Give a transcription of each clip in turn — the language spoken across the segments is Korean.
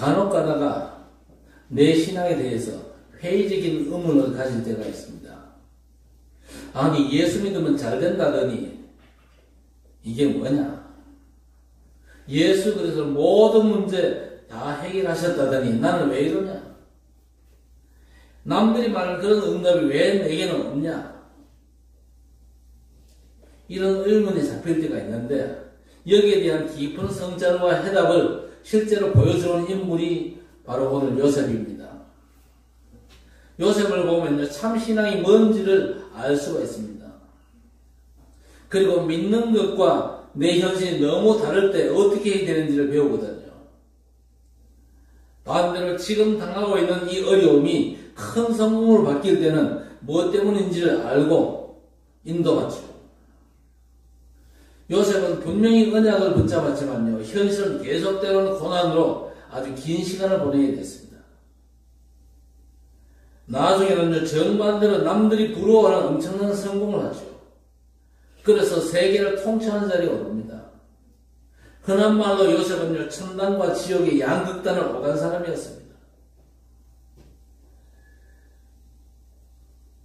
간혹 가다가 내 신앙에 대해서 회의적인 의문을 가질 때가 있습니다. 아니, 예수 믿으면 잘 된다더니 이게 뭐냐? 예수 그래서 모든 문제 다 해결하셨다더니 나는 왜 이러냐? 남들이 말하는 그런 응답이 왜 내게는 없냐? 이런 의문이 잡힐 때가 있는데, 여기에 대한 깊은 성찰과 해답을 실제로 보여주는 인물이 바로 오늘 요셉입니다. 요셉을 보면요, 참 신앙이 뭔지를 알 수가 있습니다. 그리고 믿는 것과 내 현실이 너무 다를 때 어떻게 해야 되는지를 배우거든요. 반대로 지금 당하고 있는 이 어려움이 큰 성공으로 바뀔 때는 무엇 때문인지를 알고 인도하죠. 요셉은 분명히 언약을 붙잡았지만요, 현실은 계속되는 고난으로 아주 긴 시간을 보내게 됐습니다. 나중에는 정반대로 남들이 부러워하는 엄청난 성공을 하죠. 그래서 세계를 통치하는 자리에 오릅니다. 흔한 말로 요셉은 천당과 지옥의 양극단을 오간 사람이었습니다.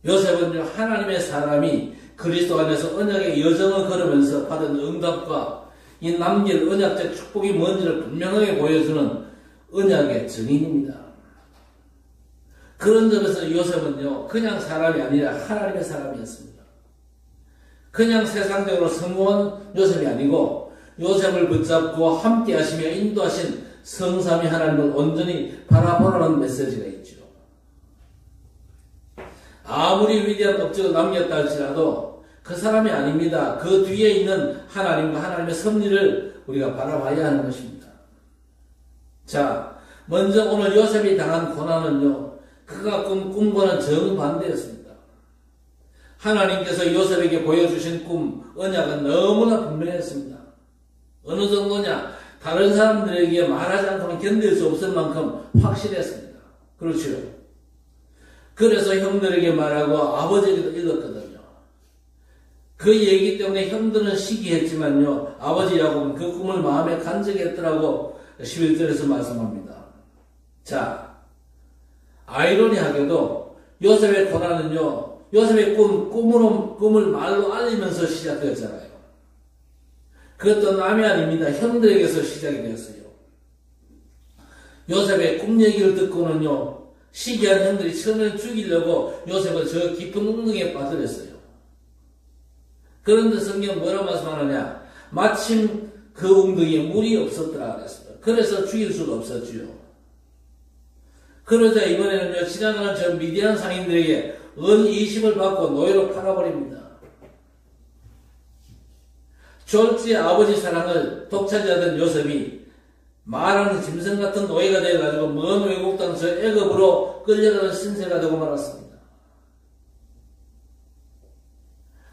요셉은 하나님의 사람이 그리스도 안에서 언약의 여정을 걸으면서 받은 응답과 이 남길 언약적 축복이 뭔지를 분명하게 보여주는 언약의 증인입니다. 그런 점에서 요셉은요, 그냥 사람이 아니라 하나님의 사람이었습니다. 그냥 세상적으로 성공한 요셉이 아니고 요셉을 붙잡고 함께 하시며 인도하신 성삼위 하나님을 온전히 바라보라는 메시지가 있죠. 아무리 위대한 업적을 남겼다 할지라도 그 사람이 아닙니다. 그 뒤에 있는 하나님과 하나님의 섭리를 우리가 바라봐야 하는 것입니다. 자, 먼저 오늘 요셉이 당한 고난은요, 그가 꿈과는 정반대였습니다. 하나님께서 요셉에게 보여주신 꿈, 언약은 너무나 분명했습니다. 어느 정도냐? 다른 사람들에게 말하지 않고는 견딜 수 없을 만큼 확실했습니다. 그렇죠? 그래서 형들에게 말하고 아버지에게도 읽었거든요. 그 얘기 때문에 형들은 시기했지만요, 아버지 야곱은 그 꿈을 마음에 간직했더라고 11절에서 말씀합니다. 자, 아이러니하게도 요셉의 고난은요, 요셉의 꿈을 말로 알리면서 시작되었잖아요. 그것도 남이 아닙니다. 형들에게서 시작이 되었어요. 요셉의 꿈 얘기를 듣고는요, 시기한 형들이 처음에 죽이려고 요셉을 저 깊은 웅덩이에 빠뜨렸어요. 그런데 성경 뭐라고 말씀하느냐? 마침 그 웅덩이에 물이 없었더라 그랬습니다. 그래서 죽일 수가 없었지요. 그러자 이번에는요, 지나가는 저 미디안 상인들에게 은 20을 받고 노예로 팔아버립니다. 졸지의 아버지 사랑을 독차지하던 요셉이 말하는 짐승 같은 노예가 되어가지고 먼 외국 땅 저 애굽으로 끌려가는 신세가 되고 말았습니다.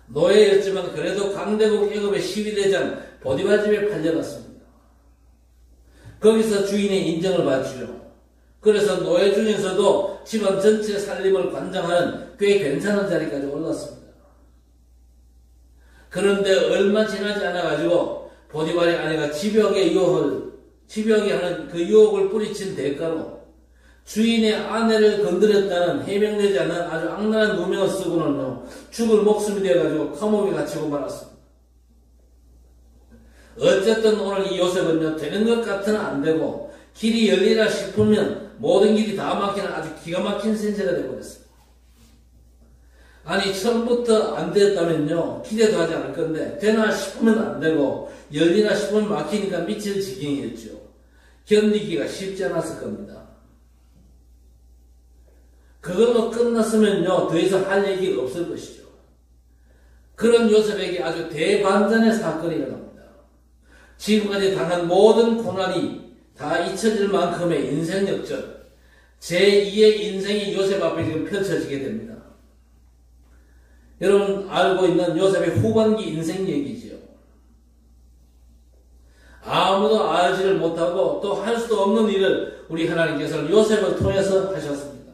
노예였지만 그래도 강대국 애굽의 시위대장 보디발 집에 팔려갔습니다. 거기서 주인의 인정을 받죠. 그래서 노예 중에서도 집안 전체 살림을 관장하는 꽤 괜찮은 자리까지 올랐습니다. 그런데 얼마 지나지 않아가지고 보디발의 아내가 집욕에 하는 그 유혹을 뿌리친 대가로 주인의 아내를 건드렸다는 해명되지 않은 아주 악랄한 누명을 쓰고는요, 죽을 목숨이 되어가지고 감옥에 갇히고 말았습니다. 어쨌든 오늘 이 요셉은요, 되는 것 같으나 안 되고 길이 열리라 싶으면 모든 길이 다 막히는 아주 기가 막힌 신세가 되어버렸습니다. 아니, 처음부터 안 됐다면요, 기대도 하지 않을 건데, 되나 싶으면 안 되고, 열리나 싶으면 막히니까 미칠 지경이었죠. 견디기가 쉽지 않았을 겁니다. 그걸로 끝났으면요, 더 이상 할 얘기가 없을 것이죠. 그런 요셉에게 아주 대반전의 사건이 일어납니다. 지금까지 당한 모든 고난이 다 잊혀질 만큼의 인생 역전, 제2의 인생이 요셉 앞에 지금 펼쳐지게 됩니다. 여러분 알고 있는 요셉의 후반기 인생 얘기지요. 아무도 알지를 못하고 또 할 수도 없는 일을 우리 하나님께서는 요셉을 통해서 하셨습니다.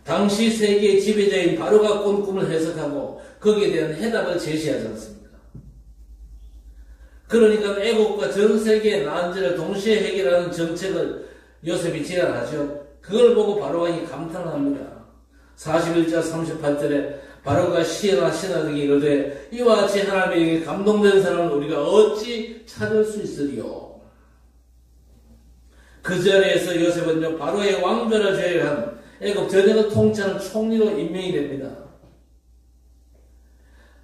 당시 세계의 지배자인 바로가 꾼 꿈을 해석하고 거기에 대한 해답을 제시하지 않습니까? 그러니까 애국과 전 세계의 난제를 동시에 해결하는 정책을 요셉이 제안하죠. 그걸 보고 바로왕이 감탄을 합니다. 41절 38절에 바로가 시행하시나되게 이르되 이와 같이 하나님에게 감동된 사람은 우리가 어찌 찾을 수 있으리요. 그 자리에서 요셉은요 바로의 왕좌를 제외한 애국 전역을 통치하는 총리로 임명이 됩니다.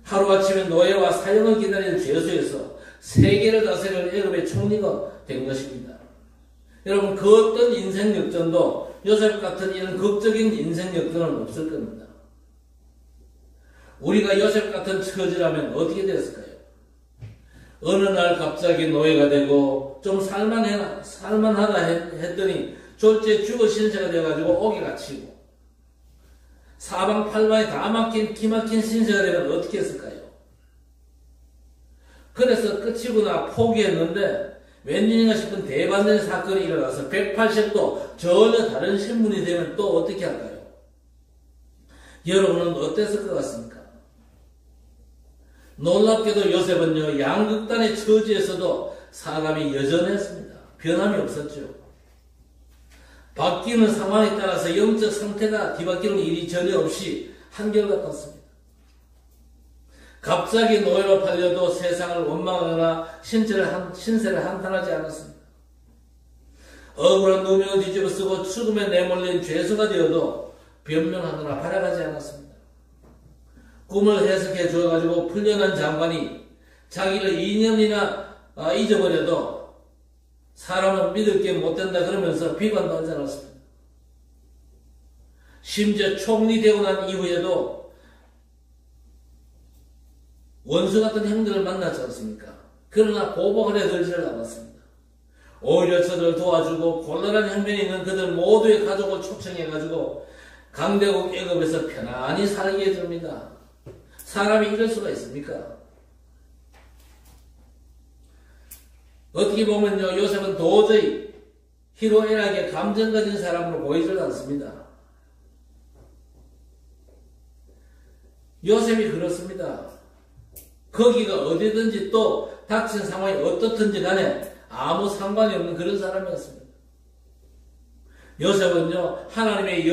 하루아침에 노예와 사형을 기다리는 죄수에서 세계를 다스리는 애굽의 총리가 된 것입니다. 여러분 그 어떤 인생 역전도 요셉 같은 이런 극적인 인생 역전은 없을 겁니다. 우리가 요셉 같은 처지라면 어떻게 됐을까요? 어느 날 갑자기 노예가 되고 좀 살만하다 했더니 졸지에 죽을 신세가 돼가지고 옥에 갇히고 사방팔방에 다 막힌 기막힌 신세가 되면 어떻게 했을까요? 그래서 끝이구나 포기했는데 웬일인가 싶은 대반전의 사건이 일어나서 180도 전혀 다른 신분이 되면 또 어떻게 할까요? 여러분은 어땠을 것 같습니까? 놀랍게도 요셉은요 양극단의 처지에서도 사람이 여전했습니다. 변함이 없었죠. 바뀌는 상황에 따라서 영적 상태가 뒤바뀌는 일이 전혀 없이 한결같았습니다. 갑자기 노예로 팔려도 세상을 원망하거나 신세를 한탄하지 않았습니다. 억울한 누명을 뒤집어 쓰고 죽음에 내몰린 죄수가 되어도 변명하거나 발악하지 않았습니다. 꿈을 해석해 주어가지고 풀려난 장관이 자기를 2년이나 잊어버려도 사람은 믿을 게 못된다 그러면서 비관도 하지 않았습니다. 심지어 총리 되고 난 이후에도 원수 같은 형들을 만났지 않습니까? 그러나 보복을 해들지를 않았습니다. 오히려 저들을 도와주고 곤란한 형편에 있는 그들 모두의 가족을 초청해가지고 강대국 애굽에서 편안히 살게 해줍니다. 사람이 이럴 수가 있습니까? 어떻게 보면요 요셉은 도저히 희로애락에 감정 가진 사람으로 보이질 않습니다. 요셉이 그렇습니다. 거기가 어디든지 또 닥친 상황이 어떻든지 간에 아무 상관이 없는 그런 사람이었습니다. 요셉은요 하나님의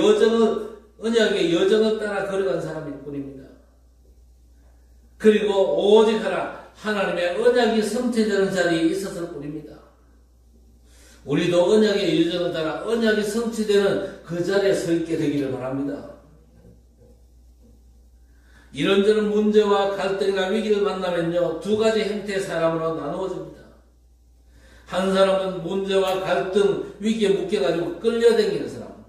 언약의 여정을 따라 걸어간 사람일 뿐입니다. 그리고 오직 하나님의 언약이 성취되는 자리에 있었을 뿐입니다. 우리도 언약의 여정을 따라 언약이 성취되는 그 자리에 서 있게 되기를 바랍니다. 이런저런 문제와 갈등이나 위기를 만나면요 두 가지 형태의 사람으로 나누어집니다. 한 사람은 문제와 갈등, 위기에 묶여가지고 끌려다니는 사람,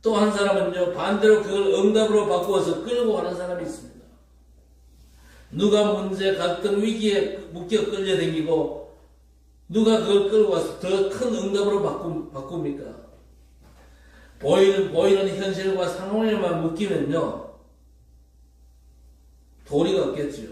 또 한 사람은요 반대로 그걸 응답으로 바꾸어서 끌고 가는 사람이 있습니다. 누가 문제, 갈등, 위기에 묶여 끌려다니고 누가 그걸 끌고 와서 더 큰 응답으로 바꿉니까? 보이는 현실과 상황에만 묶이면요 도리가 없겠지요.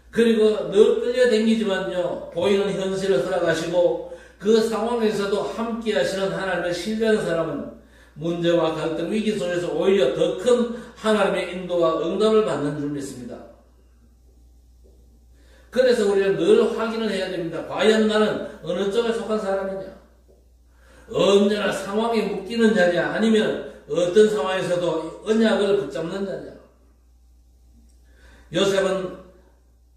그리고 늘 끌려다니지만요 보이는 현실을 허락하시고 그 상황에서도 함께 하시는 하나님을 신뢰하는 사람은 문제와 갈등, 위기 속에서 오히려 더 큰 하나님의 인도와 응답을 받는 줄 믿습니다. 그래서 우리는 늘 확인을 해야 됩니다. 과연 나는 어느 쪽에 속한 사람이냐? 언제나 상황에 묶이는 자냐? 아니면 어떤 상황에서도 언약을 붙잡는 자냐? 요셉은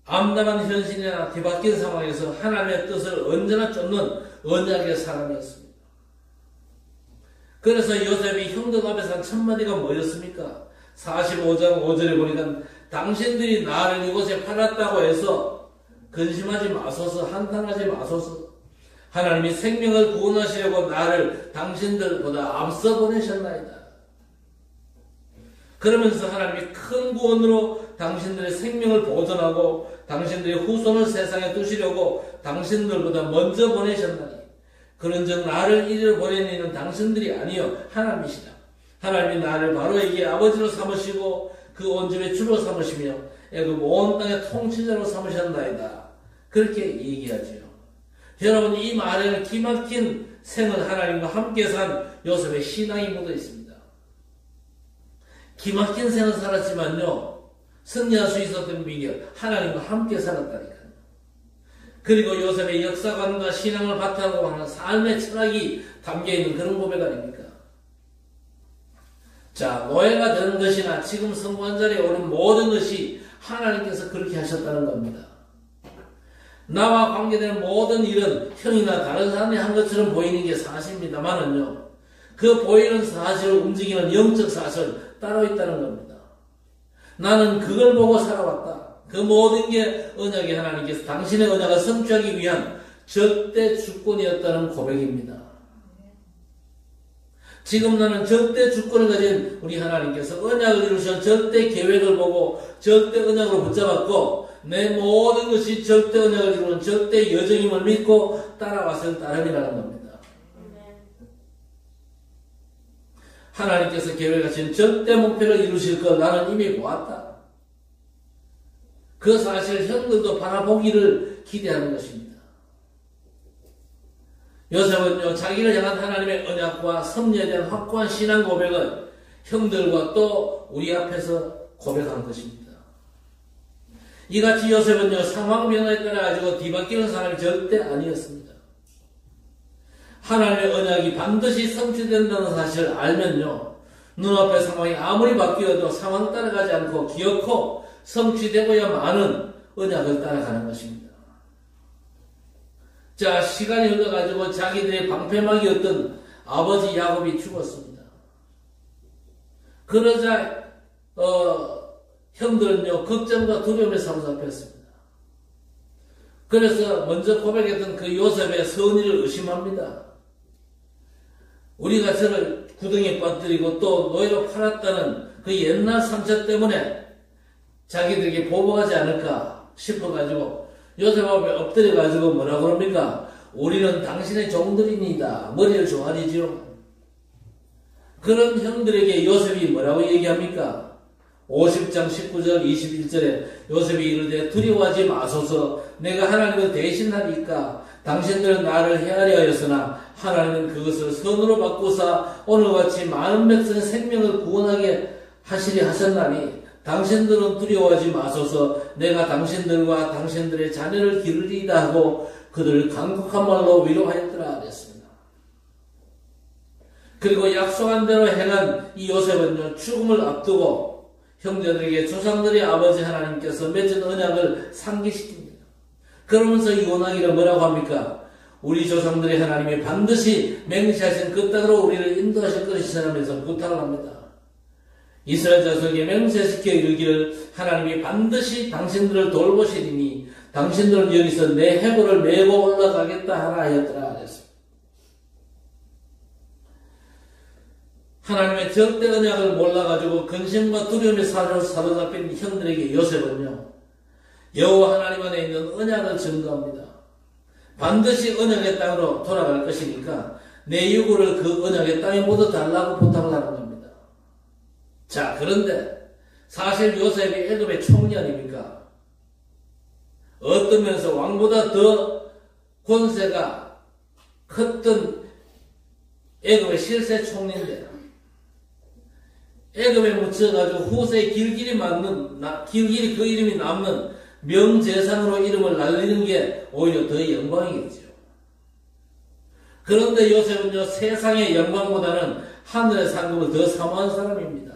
암담한 현실이나 뒤바뀐 상황에서 하나님의 뜻을 언제나 쫓는 언약의 사람이었습니다. 그래서 요셉이 형들 앞에서 한 첫마디가 뭐였습니까? 45장 5절에 보니까 당신들이 나를 이곳에 팔았다고 해서 근심하지 마소서, 한탄하지 마소서. 하나님이 생명을 구원하시려고 나를 당신들보다 앞서 보내셨나이다. 그러면서 하나님이 큰 구원으로 당신들의 생명을 보존하고 당신들의 후손을 세상에 두시려고 당신들보다 먼저 보내셨나니 그런즉 나를 이리로 보낸 이는 당신들이 아니요 하나님이시다. 하나님이 나를 바로에게 아버지로 삼으시고 그 온 집의 주로 삼으시며 애굽 온 땅의 통치자로 삼으셨나이다. 그렇게 얘기하지요. 여러분 이 말에는 기막힌 생을 하나님과 함께 산 요셉의 신앙이 묻어 있습니다. 기막힌 생을 살았지만요 승리할 수 있었던 비결 하나님과 함께 살았다니까요. 그리고 요셉의 역사관과 신앙을 바탕으로 하는 삶의 철학이 담겨있는 그런 고백 아닙니까? 자, 노예가 되는 것이나 지금 성공한 자리에 오른 모든 것이 하나님께서 그렇게 하셨다는 겁니다. 나와 관계되는 모든 일은 형이나 다른 사람이 한 것처럼 보이는 게 사실입니다만은요, 그 보이는 사실을 움직이는 영적 사실 따로 있다는 겁니다. 나는 그걸 보고 살아왔다. 그 모든 게 언약의 하나님께서 당신의 언약을 성취하기 위한 절대 주권이었다는 고백입니다. 지금 나는 절대 주권을 가진 우리 하나님께서 언약을 이루신 절대 계획을 보고 절대 언약으로 붙잡았고 내 모든 것이 절대 언약을 이루는 절대 여정임을 믿고 따라왔을 따름이라는 겁니다. 하나님께서 계획하신 절대 목표를 이루실 걸 나는 이미 보았다. 그 사실 형들도 바라보기를 기대하는 것입니다. 요셉은요, 자기를 향한 하나님의 언약과 섭리에 대한 확고한 신앙 고백을 형들과 또 우리 앞에서 고백하는 것입니다. 이같이 요셉은요, 상황 변화에 따라 가지고 뒤바뀌는 사람이 절대 아니었습니다. 하나님의 언약이 반드시 성취된다는 사실을 알면요, 눈앞의 상황이 아무리 바뀌어도 상황 따라가지 않고 기어코 성취되고야 마는 언약을 따라가는 것입니다. 자, 시간이 흘러가지고 자기들의 방패막이었던 아버지 야곱이 죽었습니다. 그러자 형들은요, 걱정과 두려움에 사로잡혔습니다. 그래서 먼저 고백했던 그 요셉의 선의를 의심합니다. 우리가 저를 구덩이에 빠뜨리고 또 노예로 팔았다는 그 옛날 상처 때문에 자기들에게 보복하지 않을까 싶어가지고 요셉 앞에 엎드려가지고 뭐라고 합니까? 우리는 당신의 종들입니다. 머리를 조아리지요. 그런 형들에게 요셉이 뭐라고 얘기합니까? 50장 19절 21절에 요셉이 이르되 두려워하지 마소서 내가 하나님을 대신하리까 당신들은 나를 헤아려 하였으나 하나님은 그것을 선으로 바꾸사 오늘같이 많은 백성의 생명을 구원하게 하시리 하셨나니 당신들은 두려워하지 마소서 내가 당신들과 당신들의 자녀를 기르리이다 하고 그들을 강력한 말로 위로하였더라 그랬습니다. 그리고 약속한 대로 행한 이 요셉은요, 죽음을 앞두고 형제들에게 조상들의 아버지 하나님께서 맺은 언약을 상기시킵니다. 그러면서 이 원하기를 뭐라고 합니까? 우리 조상들의 하나님이 반드시 맹세하신 그 땅으로 우리를 인도하실 것이라면서 부탁을 합니다. 이스라엘 자손에게 맹세시켜 이르기를 하나님이 반드시 당신들을 돌보시리니 당신들은 여기서 내 해골을 메고 올라가겠다 하라 하였더라 그랬습니다. 하나님의 절대 언약을 몰라가지고 근심과 두려움에 사로잡힌 형들에게 요셉은요, 여호와 하나님 안에 있는 언약을 증거합니다. 반드시 언약의 땅으로 돌아갈 것이니까 내 유고를 그 언약의 땅에 모두 달라고 부탁을 하는 겁니다. 자, 그런데 사실 요셉이 애굽의 총리 아닙니까? 어떤 면에서 왕보다 더 권세가 컸던 애굽의 실세 총리인데 애굽에 묻혀가지고 후세에 길길이 그 이름이 남는 명재상으로 이름을 날리는 게 오히려 더 영광이겠죠. 그런데 요셉은요, 세상의 영광보다는 하늘의 상급을 더 사모한 사람입니다.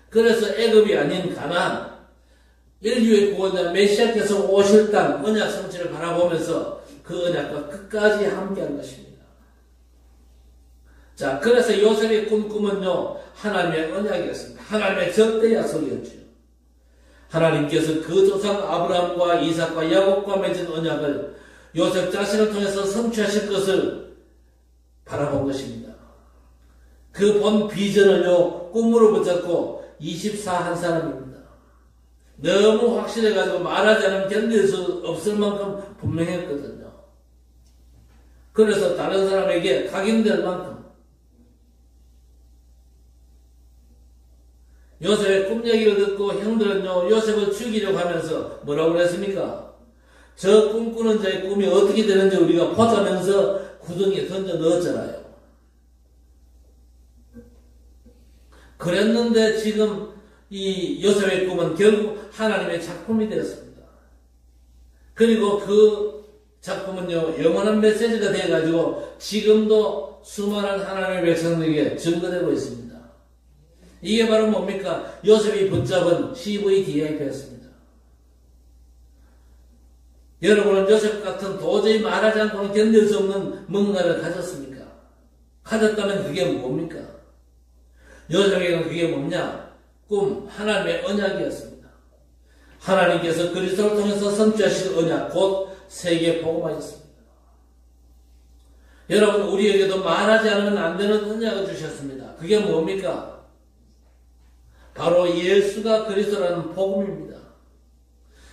그래서 애굽이 아닌 가나안, 인류의 구원자 메시아께서 오실 땅 언약 성취를 바라보면서 그 언약과 끝까지 함께한 것입니다. 자, 그래서 요셉의 꿈은요, 하나님의 언약이었습니다. 하나님의 절대 약속이었죠. 하나님께서 그 조상 아브라함과 이삭과 야곱과 맺은 언약을 요셉 자신을 통해서 성취하실 것을 바라본 것입니다. 그 본 비전을요, 꿈으로 붙잡고 24 한 사람입니다. 너무 확실해가지고 말하지 않으면 견딜 수 없을 만큼 분명했거든요. 그래서 다른 사람에게 각인될 만큼 요셉의 꿈 얘기를 듣고 형들은요, 요셉을 죽이려고 하면서 뭐라고 그랬습니까? 저 꿈꾸는 자의 꿈이 어떻게 되는지 우리가 보자면서 구덩이에 던져 넣었잖아요. 그랬는데 지금 이 요셉의 꿈은 결국 하나님의 작품이 되었습니다. 그리고 그 작품은요, 영원한 메시지가 되어가지고 지금도 수많은 하나님의 백성들에게 증거되고 있습니다. 이게 바로 뭡니까? 요셉이 붙잡은 CVDIP였습니다. 여러분은 요셉 같은 도저히 말하지 않고는 견딜 수 없는 뭔가를 가졌습니까? 가졌다면 그게 뭡니까? 요셉에게는 그게 뭐냐? 꿈, 하나님의 언약이었습니다. 하나님께서 그리스도를 통해서 성취하실 언약, 곧 세계 복음하셨습니다. 여러분, 우리에게도 말하지 않으면 안 되는 언약을 주셨습니다. 그게 뭡니까? 바로 예수가 그리스도라는 복음입니다.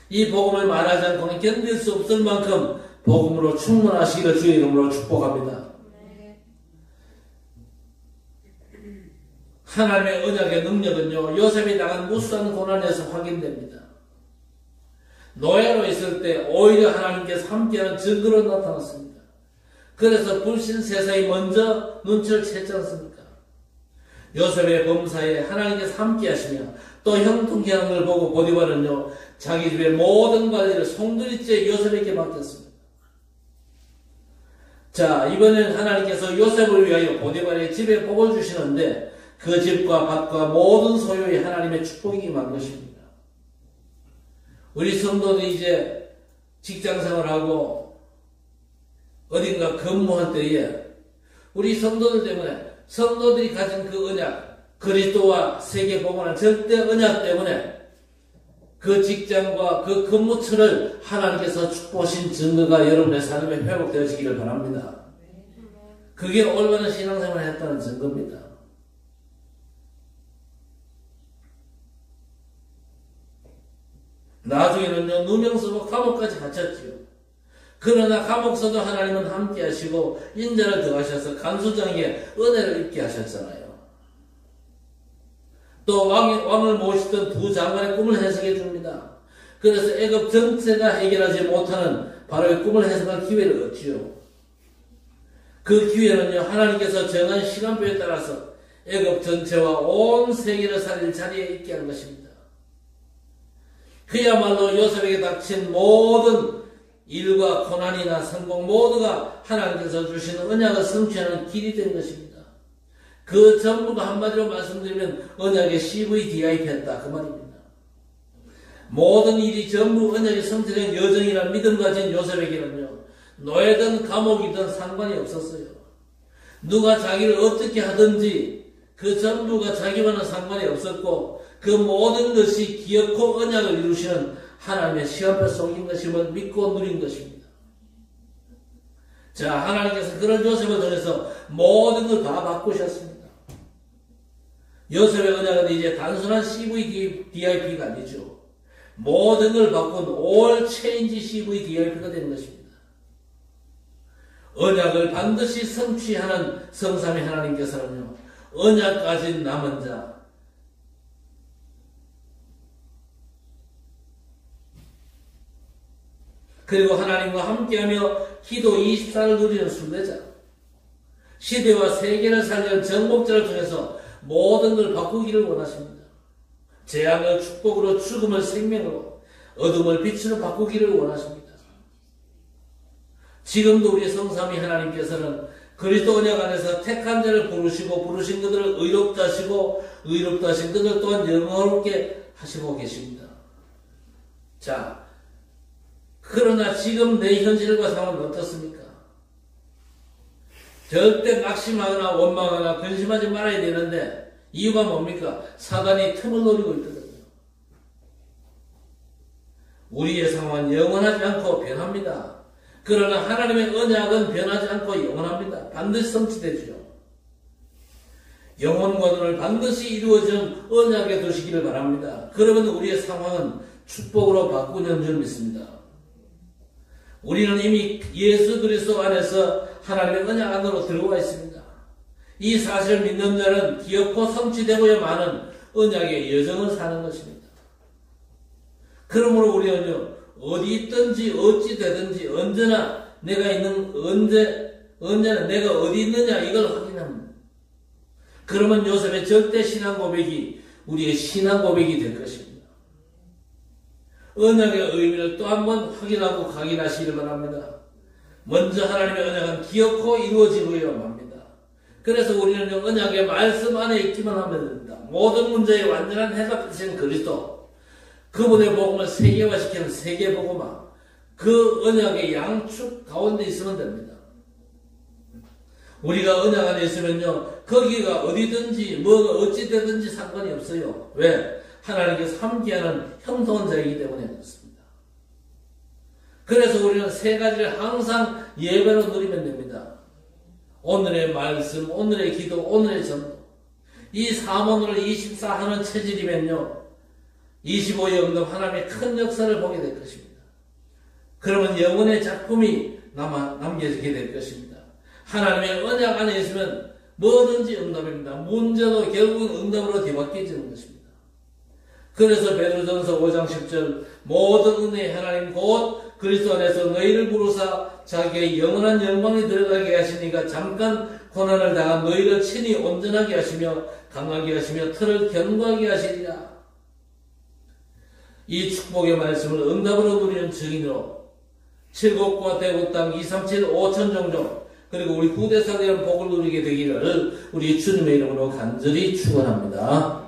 이 복음을 말하지 않고는 견딜 수 없을 만큼 복음으로 충만하시기를 주의 이름으로 축복합니다. 하나님의 언약의 능력은요, 요셉이 당한 무수한 고난에서 확인됩니다. 노예로 있을 때 오히려 하나님께서 함께하는 증거로 나타났습니다. 그래서 불신 세상이 먼저 눈치를 챘지 않습니까? 요셉의 범사에 하나님께서 함께하시며 또 형통케 하는 걸 보고 보디발은요, 자기 집의 모든 관리를 송두리째 요셉에게 맡겼습니다. 자, 이번엔 하나님께서 요셉을 위하여 보디발의 집에 복을 주시는데 그 집과 밭과 모든 소유의 하나님의 축복이 임한 것입니다. 우리 성도들이 이제 직장생활하고 어딘가 근무할 때에 우리 성도들 때문에 성도들이 가진 그 언약, 그리스도와 세계 복음하는 절대 언약 때문에 그 직장과 그 근무처를 하나님께서 축복하신 증거가 여러분의 삶에 회복되어지기를 바랍니다. 그게 올바른 신앙생활을 했다는 증거입니다. 나중에는요, 누명쓰고 감옥까지 갇혔지요. 그러나 감옥서도 하나님은 함께 하시고 인자를 더하셔서 간수장에게 은혜를 입게 하셨잖아요. 또 왕을 모시던 두 장관의 꿈을 해석해 줍니다. 그래서 애굽 전체가 해결하지 못하는 바로의 꿈을 해석할 기회를 얻지요. 그 기회는요, 하나님께서 정한 시간표에 따라서 애굽 전체와 온 세계를 살릴 자리에 있게 한 것입니다. 그야말로 요셉에게 닥친 모든 일과 고난이나 성공 모두가 하나님께서 주시는 언약을 성취하는 길이 된 것입니다. 그 전부가 한마디로 말씀드리면 언약의 CVDIP였다 그 말입니다. 모든 일이 전부 언약이 성취된 여정이라는 믿음 가진 요셉에게는요, 노예든 감옥이든 상관이 없었어요. 누가 자기를 어떻게 하든지 그 전부가 자기와는 상관이 없었고 그 모든 것이 기어코 언약을 이루시는 하나님의 시간표 속인 것임을 믿고 누린 것입니다. 자, 하나님께서 그런 요셉을 통해서 모든 걸 다 바꾸셨습니다. 요셉의 언약은 이제 단순한 CVDIP가 아니죠. 모든 걸 바꾼 올 체인지 CVDIP가 되는 것입니다. 언약을 반드시 성취하는 성삼위 하나님께서는요, 언약 가진 남은 자, 그리고 하나님과 함께하며 기도 24를 누리는 순례자, 시대와 세계를 살리는 정복자를 통해서 모든 걸 바꾸기를 원하십니다. 재앙을 축복으로, 죽음을 생명으로, 어둠을 빛으로 바꾸기를 원하십니다. 지금도 우리 성삼위 하나님께서는 그리스도 언약 안에서 택한 자를 부르시고 부르신 그들을 의롭다 하시고 의롭다 하신 그들 또한 영원롭게 하시고 계십니다. 자, 그러나 지금 내 현실과 상황은 어떻습니까? 절대 낙심하거나 원망하거나 근심하지 말아야 되는데 이유가 뭡니까? 사단이 틈을 노리고 있거든요. 우리의 상황은 영원하지 않고 변합니다. 그러나 하나님의 언약은 변하지 않고 영원합니다. 반드시 성취되죠. 영혼과는 반드시 이루어지는 언약에 두시기를 바랍니다. 그러면 우리의 상황은 축복으로 바꾸는 줄 믿습니다. 우리는 이미 예수 그리스도 안에서 하나님의 언약 안으로 들어와 있습니다. 이 사실을 믿는 자는 기어코 성취되고야만은 언약의 여정을 사는 것입니다. 그러므로 우리는요, 어디 있든지 어찌 되든지 언제나 내가 있는 언제나 내가 어디 있느냐 이걸 확인합니다. 그러면 요셉의 절대 신앙 고백이 우리의 신앙 고백이 될 것입니다. 언약의 의미를 또 한 번 확인하고 각인하시길 바랍니다. 먼저 하나님의 언약은 기어코 이루어지고야 합니다. 그래서 우리는 언약의 말씀 안에 있기만 하면 됩니다. 모든 문제에 완전한 해답 되신 그리스도, 그분의 복음을 세계화시키는 세계복음화, 그 언약의 양축 가운데 있으면 됩니다. 우리가 언약 안에 있으면요, 거기가 어디든지 뭐가 어찌 되든지 상관이 없어요. 왜? 하나님께서 함께하는 형통자이기 때문에 그렇습니다. 그래서 우리는 세 가지를 항상 예배로 누리면 됩니다. 오늘의 말씀, 오늘의 기도, 오늘의 전도. 이 사모를 24 하는 체질이면요, 25의 응답 하나님의 큰 역사를 보게 될 것입니다. 그러면 영혼의 작품이 남겨지게 될 것입니다. 하나님의 언약 안에 있으면 뭐든지 응답입니다. 문제도 결국은 응답으로 뒤바뀌어지는 것입니다. 그래서 베드로전서 5장 10절 모든 은혜의 하나님 곧 그리스도 안에서 너희를 부르사 자기의 영원한 영광에 들어가게 하시니가 잠깐 고난을 당한 너희를 친히 온전하게 하시며 강하게 하시며 틀을 견고하게 하시리라. 이 축복의 말씀을 응답으로 누리는 증인으로 칠곡과 대구 땅 237 5천 종족 그리고 우리 후대사들의 복을 누리게 되기를 우리 주님의 이름으로 간절히 축원합니다.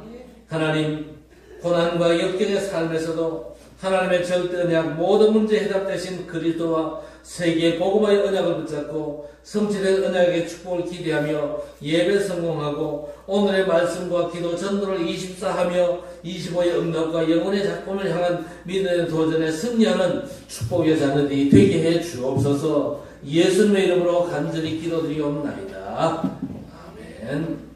하나님, 고난과 역경의 삶에서도 하나님의 절대 언약 모든 문제에 해답되신 그리스도와 세계 복음화의 언약을 붙잡고 성취된 언약의 축복을 기대하며 예배 성공하고 오늘의 말씀과 기도 전도를 24하며 25의 응답과 영혼의 작품을 향한 믿음의 도전에 승리하는 축복의 자녀들이 되게 해 주옵소서. 예수님의 이름으로 간절히 기도드리옵나이다. 아멘.